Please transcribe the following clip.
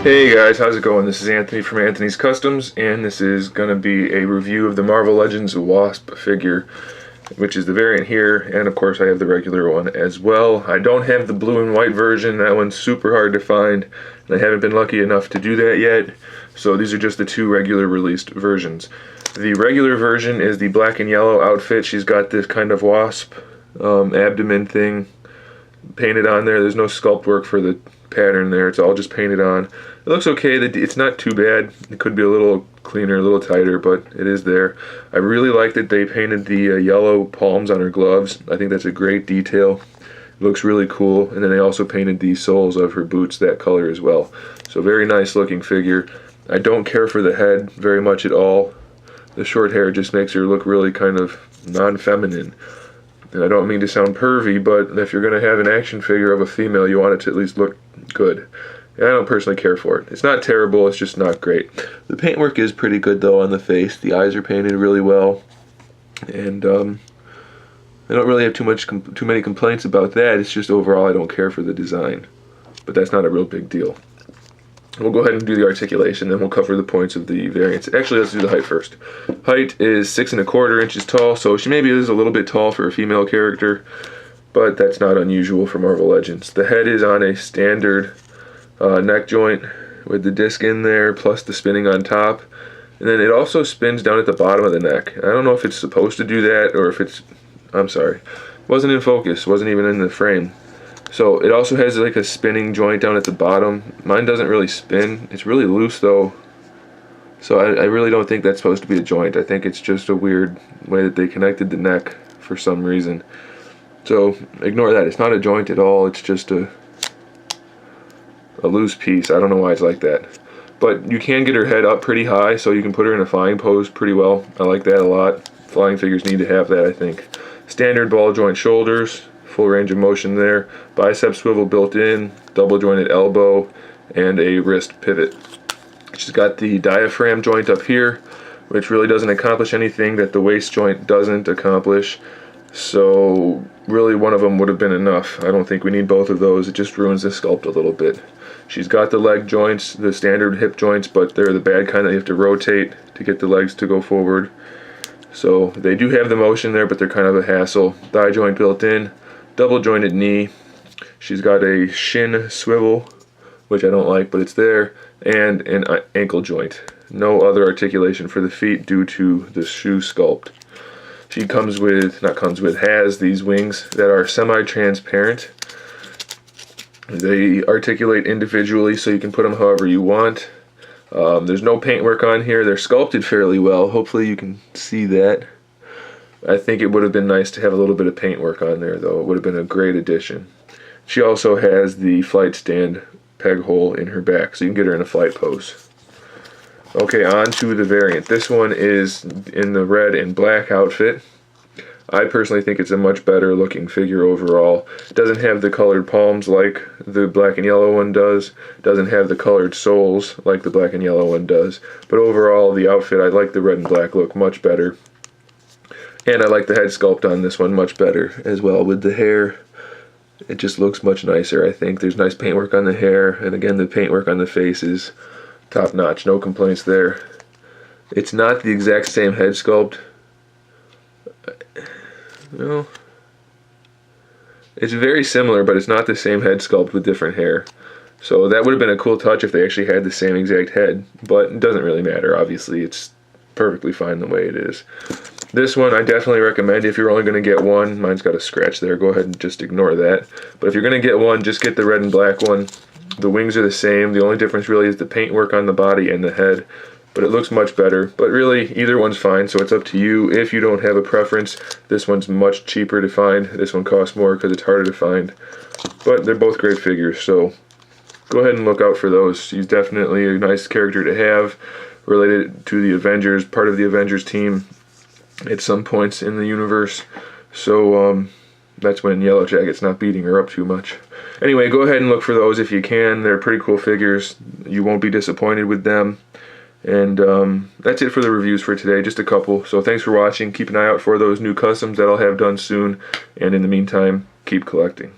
Hey guys, how's it going? This is Anthony from Anthony's Customs, and this is going to be a review of the Marvel Legends Wasp figure, which is the variant here, and of course I have the regular one as well. I don't have the blue and white version. That one's super hard to find, and I haven't been lucky enough to do that yet, so these are just the two regular released versions. The regular version is the black and yellow outfit. She's got this kind of wasp abdomen thing painted on there. There's no sculpt work for the pattern there. It's all just painted on. It looks okay. It's not too bad. It could be a little cleaner, a little tighter, but it is there. I really like that they painted the yellow palms on her gloves. I think that's a great detail. It looks really cool. And then they also painted the soles of her boots that color as well. So very nice looking figure. I don't care for the head very much at all. The short hair just makes her look really kind of non-feminine. And I don't mean to sound pervy, but if you're going to have an action figure of a female, you want it to at least look good. And I don't personally care for it. It's not terrible, it's just not great. The paintwork is pretty good though on the face. The eyes are painted really well. And I don't really have too many complaints about that. It's just overall I don't care for the design. But that's not a real big deal. We'll go ahead and do the articulation, then we'll cover the points of the variants. Actually, let's do the height first. Height is 6 1/4 inches tall, so she maybe is a little bit tall for a female character, but that's not unusual for Marvel Legends. The head is on a standard neck joint with the disc in there, plus the spinning on top. And then it also spins down at the bottom of the neck. I don't know if it's supposed to do that, or if it's... I'm sorry. Wasn't in focus, wasn't even in the frame. So it also has like a spinning joint down at the bottom. Mine doesn't really spin. It's really loose though. So I really don't think that's supposed to be a joint. I think it's just a weird way that they connected the neck for some reason. So ignore that. It's not a joint at all. It's just a loose piece. I don't know why it's like that. But you can get her head up pretty high, so you can put her in a flying pose pretty well. I like that a lot. Flying figures need to have that, I think. Standard ball joint shoulders. Full range of motion there. Bicep swivel built in, double jointed elbow, and a wrist pivot. She's got the diaphragm joint up here, which really doesn't accomplish anything that the waist joint doesn't accomplish. So really one of them would have been enough. I don't think we need both of those. It just ruins the sculpt a little bit. She's got the leg joints, the standard hip joints, but they're the bad kind that you have to rotate to get the legs to go forward. So they do have the motion there, but they're kind of a hassle. Thigh joint built in. Double jointed knee. She's got a shin swivel, which I don't like, but it's there, and an ankle joint. No other articulation for the feet due to the shoe sculpt. She has these wings that are semi-transparent. They articulate individually, so you can put them however you want. There's no paintwork on here. They're sculpted fairly well. Hopefully you can see that. I think it would have been nice to have a little bit of paintwork on there, though. It would have been a great addition. She also has the flight stand peg hole in her back, so you can get her in a flight pose. Okay, on to the variant. This one is in the red and black outfit. I personally think it's a much better looking figure overall. It doesn't have the colored palms like the black and yellow one does. It doesn't have the colored soles like the black and yellow one does. But overall, the outfit, I like the red and black look much better. And I like the head sculpt on this one much better as well. With the hair, it just looks much nicer, I think. There's nice paintwork on the hair, and again, the paintwork on the face is top notch. No complaints there. It's not the exact same head sculpt. No. It's very similar, but it's not the same head sculpt with different hair. So that would have been a cool touch if they actually had the same exact head, but it doesn't really matter. Obviously, it's perfectly fine the way it is. This one I definitely recommend if you're only going to get one. Mine's got a scratch there. Go ahead and just ignore that. But if you're going to get one, just get the red and black one. The wings are the same. The only difference really is the paintwork on the body and the head. But it looks much better. But really, either one's fine, so it's up to you. If you don't have a preference, this one's much cheaper to find. This one costs more because it's harder to find. But they're both great figures, so go ahead and look out for those. She's definitely a nice character to have, related to the Avengers, part of the Avengers team at some points in the universe. So that's when Yellow Jacket's not beating her up too much. Anyway, go ahead and look for those if you can. They're pretty cool figures. You won't be disappointed with them. And that's it for the reviews for today, just a couple. So thanks for watching. Keep an eye out for those new customs that I'll have done soon. And in the meantime, keep collecting.